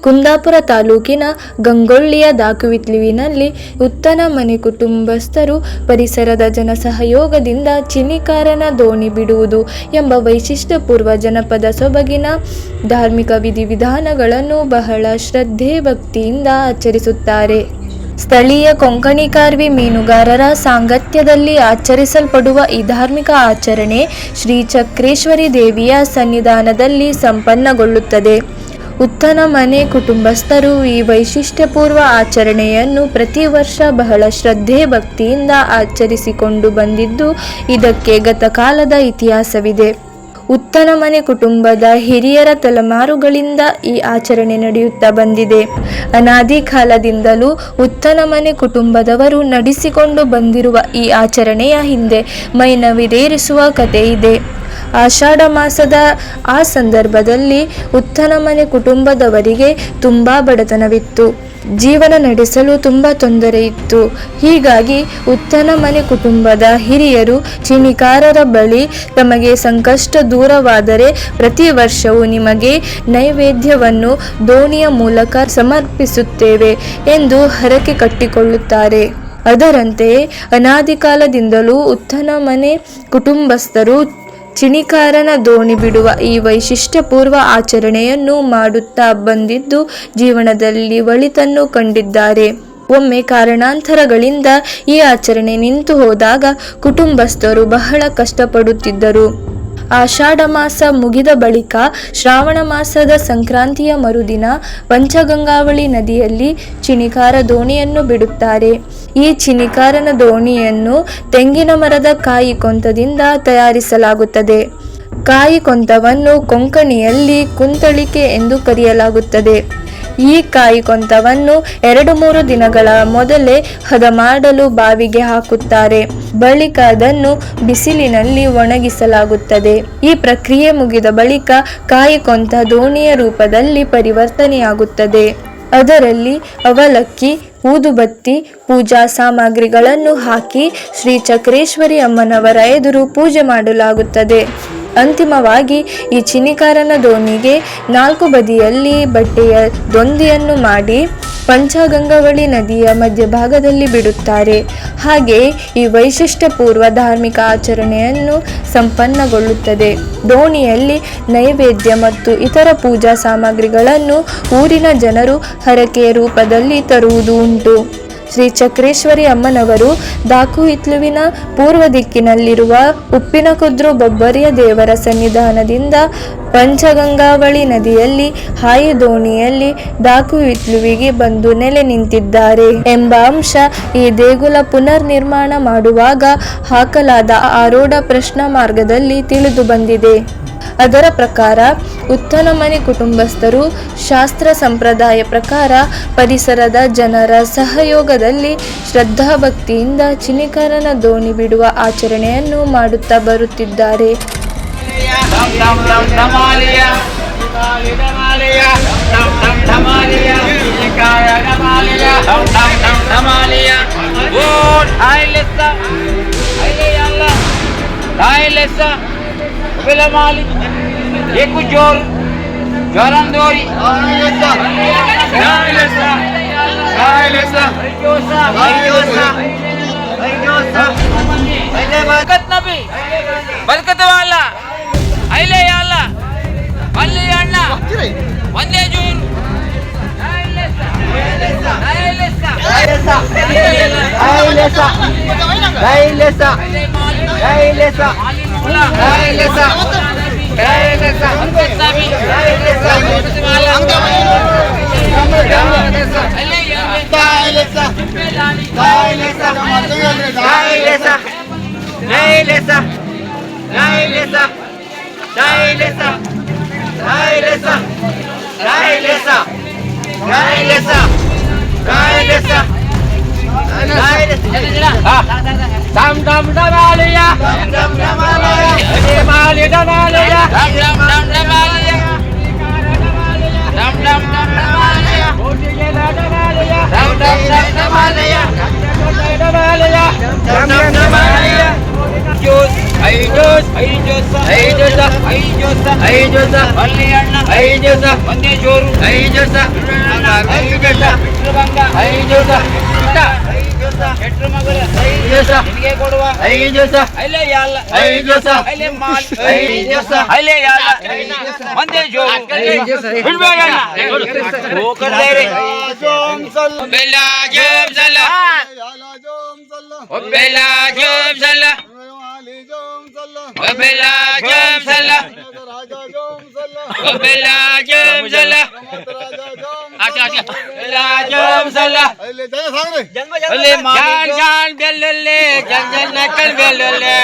ಕುಂದಾಪುರ ತಾಲೂಕಿನ ಗಂಗೊಳ್ಳಿಯ ದಾಕುವಿತ್ಲುವಿನಲ್ಲಿ ಉತ್ತನ ಮನೆ ಕುಟುಂಬಸ್ಥರು ಪರಿಸರದ ಜನಸಹಯೋಗದಿಂದ ಚಿನಿಕಾರನ ದೋಣಿ ಬಿಡುವುದು ಎಂಬ ವೈಶಿಷ್ಟ್ಯಪೂರ್ವ ಜನಪದ ಸೊಬಗಿನ ಧಾರ್ಮಿಕ ವಿಧಿವಿಧಾನಗಳನ್ನು ಬಹಳ ಶ್ರದ್ಧೆ ಭಕ್ತಿಯಿಂದ ಆಚರಿಸುತ್ತಾರೆ. ಸ್ಥಳೀಯ ಕೊಂಕಣಿ ಕಾರ್ವಿ ಮೀನುಗಾರರ ಸಾಂಗತ್ಯದಲ್ಲಿ ಆಚರಿಸಲ್ಪಡುವ ಈ ಧಾರ್ಮಿಕ ಆಚರಣೆ ಶ್ರೀ ಚಕ್ರೇಶ್ವರಿ ದೇವಿಯ ಸನ್ನಿಧಾನದಲ್ಲಿ ಸಂಪನ್ನಗೊಳ್ಳುತ್ತದೆ. ಉತ್ತನ ಮನೆ ಕುಟುಂಬಸ್ಥರು ಈ ವೈಶಿಷ್ಟ್ಯಪೂರ್ವ ಆಚರಣೆಯನ್ನು ಪ್ರತಿ ವರ್ಷ ಬಹಳ ಶ್ರದ್ಧೆ ಭಕ್ತಿಯಿಂದ ಆಚರಿಸಿಕೊಂಡು ಬಂದಿದ್ದು ಇದಕ್ಕೆ ಗತಕಾಲದ ಇತಿಹಾಸವಿದೆ. ಉತ್ತನ ಮನೆ ಕುಟುಂಬದ ಹಿರಿಯರ ತಲೆಮಾರುಗಳಿಂದ ಈ ಆಚರಣೆ ನಡೆಯುತ್ತಾ ಬಂದಿದೆ. ಅನಾದಿ ಕಾಲದಿಂದಲೂ ಉತ್ತನ ಮನೆ ಕುಟುಂಬದವರು ನಡೆಸಿಕೊಂಡು ಬಂದಿರುವ ಈ ಆಚರಣೆಯ ಹಿಂದೆ ಮೈನವಿರೇರಿಸುವ ಕಥೆ ಇದೆ. ಆಷಾಢ ಮಾಸದ ಆ ಸಂದರ್ಭದಲ್ಲಿ ಉತ್ತನ ಮನೆ ಕುಟುಂಬದವರಿಗೆ ತುಂಬ ಬಡತನವಿತ್ತು. ಜೀವನ ನಡೆಸಲು ತುಂಬ ತೊಂದರೆ ಇತ್ತು. ಹೀಗಾಗಿ ಉತ್ತನ ಮನೆ ಕುಟುಂಬದ ಹಿರಿಯರು ಚಿಣಿಕಾರರ ಬಳಿ ತಮಗೆ ಸಂಕಷ್ಟ ದೂರವಾದರೆ ಪ್ರತಿ ವರ್ಷವೂ ನಿಮಗೆ ನೈವೇದ್ಯವನ್ನು ದೋಣಿಯ ಮೂಲಕ ಸಮರ್ಪಿಸುತ್ತೇವೆ ಎಂದು ಹರಕೆ ಕಟ್ಟಿಕೊಳ್ಳುತ್ತಾರೆ. ಅದರಂತೆಯೇ ಅನಾದಿ ಕಾಲದಿಂದಲೂ ಉತ್ತನ ಮನೆ ಕುಟುಂಬಸ್ಥರು ಚಿಣಿಕಾರನ ದೋಣಿ ಬಿಡುವ ಈ ವೈಶಿಷ್ಟ್ಯಪೂರ್ವ ಆಚರಣೆಯನ್ನು ಮಾಡುತ್ತಾ ಬಂದಿದ್ದು ಜೀವನದಲ್ಲಿ ಒಳಿತನ್ನು ಕಂಡಿದ್ದಾರೆ. ಒಮ್ಮೆ ಕಾರಣಾಂತರಗಳಿಂದ ಈ ಆಚರಣೆ ನಿಂತು ಹೋದಾಗ ಕುಟುಂಬಸ್ಥರು ಬಹಳ ಕಷ್ಟಪಡುತ್ತಿದ್ದರು. ಆಷಾಢ ಮಾಸ ಮುಗಿದ ಬಳಿಕ ಶ್ರಾವಣ ಮಾಸದ ಸಂಕ್ರಾಂತಿಯ ಮರುದಿನ ಪಂಚಗಂಗಾವಳಿ ನದಿಯಲ್ಲಿ ಚಿಣಿಕಾರ ದೋಣಿಯನ್ನು ಬಿಡುತ್ತಾರೆ. ಈ ಚಿಣಿಕಾರನ ದೋಣಿಯನ್ನು ತೆಂಗಿನ ಮರದ ಕಾಯಿ ಕೊಂತದಿಂದ ತಯಾರಿಸಲಾಗುತ್ತದೆ. ಕಾಯಿ ಕೊಂತವನ್ನು ಕೊಂಕಣಿಯಲ್ಲಿ ಕುಂತಳಿಕೆ ಎಂದು ಕರೆಯಲಾಗುತ್ತದೆ. ಈ ಕಾಯಿ ಕೊಂತವನ್ನು 2-3 ದಿನಗಳ ಮೊದಲೇ ಹದ ಮಾಡಲು ಬಾವಿಗೆ ಹಾಕುತ್ತಾರೆ. ಬಳಿಕ ಅದನ್ನು ಬಿಸಿಲಿನಲ್ಲಿ ಒಣಗಿಸಲಾಗುತ್ತದೆ. ಈ ಪ್ರಕ್ರಿಯೆ ಮುಗಿದ ಬಳಿಕ ಕಾಯಿ ಕೊಂತ ದೋಣಿಯ ರೂಪದಲ್ಲಿ ಪರಿವರ್ತನೆಯಾಗುತ್ತದೆ. ಅದರಲ್ಲಿ ಅವಲಕ್ಕಿ, ಊದುಬತ್ತಿ, ಪೂಜಾ ಸಾಮಗ್ರಿಗಳನ್ನು ಹಾಕಿ ಶ್ರೀ ಚಕ್ರೇಶ್ವರಿ ಅಮ್ಮನವರ ಎದುರು ಪೂಜೆ ಮಾಡಲಾಗುತ್ತದೆ. ಅಂತಿಮವಾಗಿ ಈ ಚಿಣಿಕಾರನ ದೋಣಿಗೆ 4 ಬದಿಯಲ್ಲಿ ಬಟ್ಟೆಯ ದೊಂದಿಯನ್ನು ಮಾಡಿ ಪಂಚಗಂಗಾವಳಿ ನದಿಯ ಮಧ್ಯಭಾಗದಲ್ಲಿ ಬಿಡುತ್ತಾರೆ. ಹಾಗೆಯೇ ಈ ವೈಶಿಷ್ಟ್ಯಪೂರ್ವ ಧಾರ್ಮಿಕ ಆಚರಣೆಯನ್ನು ಸಂಪನ್ನಗೊಳ್ಳುತ್ತದೆ. ದೋಣಿಯಲ್ಲಿ ನೈವೇದ್ಯ ಮತ್ತು ಇತರ ಪೂಜಾ ಸಾಮಗ್ರಿಗಳನ್ನು ಊರಿನ ಜನರು ಹರಕೆಯ ರೂಪದಲ್ಲಿ ತರುವುದು ಉಂಟು. ಶ್ರೀ ಚಕ್ರೇಶ್ವರಿ ಅಮ್ಮನವರು ದಾಕುವಿತ್ಲುವಿನ ಪೂರ್ವ ದಿಕ್ಕಿನಲ್ಲಿರುವ ಉಪ್ಪಿನಕುದ್ರು ಬೊಬ್ಬರಿಯ ದೇವರ ಸನ್ನಿಧಾನದಿಂದ ಪಂಚಗಂಗಾವಳಿ ನದಿಯಲ್ಲಿ ಹಾಯಿ ದೋಣಿಯಲ್ಲಿ ದಾಕುವಿತ್ಲುವಿಗೆ ಬಂದು ನೆಲೆ ನಿಂತಿದ್ದಾರೆ ಎಂಬ ಅಂಶ ಈ ದೇಗುಲ ಪುನರ್ ನಿರ್ಮಾಣ ಮಾಡುವಾಗ ಹಾಕಲಾದ ಆರೋಢ ಪ್ರಶ್ನ ಮಾರ್ಗದಲ್ಲಿ ತಿಳಿದು ಬಂದಿದೆ. ಅದರ ಪ್ರಕಾರ ಉತ್ತನ ಮನೆ ಕುಟುಂಬಸ್ಥರು ಶಾಸ್ತ್ರ ಸಂಪ್ರದಾಯ ಪ್ರಕಾರ ಪರಿಸರದ ಜನರ ಸಹಯೋಗದಲ್ಲಿ ಶ್ರದ್ಧಾಭಕ್ತಿಯಿಂದ ಚಿಣಿಕಾರನ ದೋಣಿ ಬಿಡುವ ಆಚರಣೆಯನ್ನು ಮಾಡುತ್ತಾ ಬರುತ್ತಿದ್ದಾರೆ. एक जोर जोरंदोरी बरकत नबी बरकत वाला अइले याला वल्ली अण्ण ಒಂದೇ ಜೂರ್ Dam dam damalia, dam damalia, damalia damalia, dam dam damalia, dam dam damalia, dam dam damalia, dam dam damalia. Jus, ay jus, ay jus, ay jus, ay jus, ay jus, valli anna, ay jus, onde joru, ay jus. Ganga 5 ದಿವಸ ಊಟ 5 ದಿವಸ ಹೆಟ್ರು ಮಗಳು 5 ದಿವಸ ನಿನಗೆ ಕೊಡುವ 5 ದಿವಸ ಅಲ್ಲೇ ಯಾಲ್ಲ 5 ದಿವಸ ಅಲ್ಲೇ ಮಾಲ್ 5 ದಿವಸ ಅಲ್ಲೇ ಯಾಲ್ಲ ಒಂದೇ ಜೋರು 5 ದಿವಸ ಬಿಡ್ಬೇಡ ಹೋಕರ್ದೇರೆ ಜೋಮ್ ಸಲ್ಲ ಬೆಲ್ಲ ಜೋಮ್ ಸಲ್ಲ ಬೆಲ್ಲ ಜೋಮ್ ಸಲ್ಲ ಬೆಲ್ಲ ಜೋಮ್ ಸಲ್ಲ ಬೆಲ್ಲ ಜೋಮ್ ಸಲ್ಲ ಜಾನ್ ಜಾನ್ ಬೆಳ್ಳುಳ್ಳಿ ಜನ್ ಜನ್ ನಕ್ಕಲ್ ಬೆಳ್ಳುಳ್ಳಿ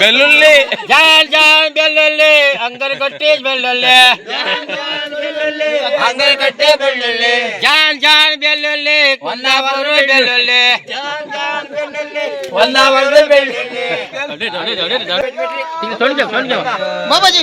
ಬೆಳ್ಳುಳ್ಳಿ ಜಾನ್ ಜಾನ್ ಬೆಳ್ಳುಳ್ಳಿ ಅಂಗರ್ ಗಟ್ಟಿ ಬೆಳ್ಳುಳ್ಳಿ ಅಂಗರ್ ಗಟ್ಟಿ ಬೆಳ್ಳುಳ್ಳಿ ಜಾನ್ ಜಾನ್ ಬೆಳ್ಳುಳ್ಳಿ ಒಂದಾವರು ಬೆಳ್ಳುಳ್ಳಿ ಒಂದಾವರು ಬೆಳ್ಳುಳ್ಳಿ ಬಾಬಾಜಿ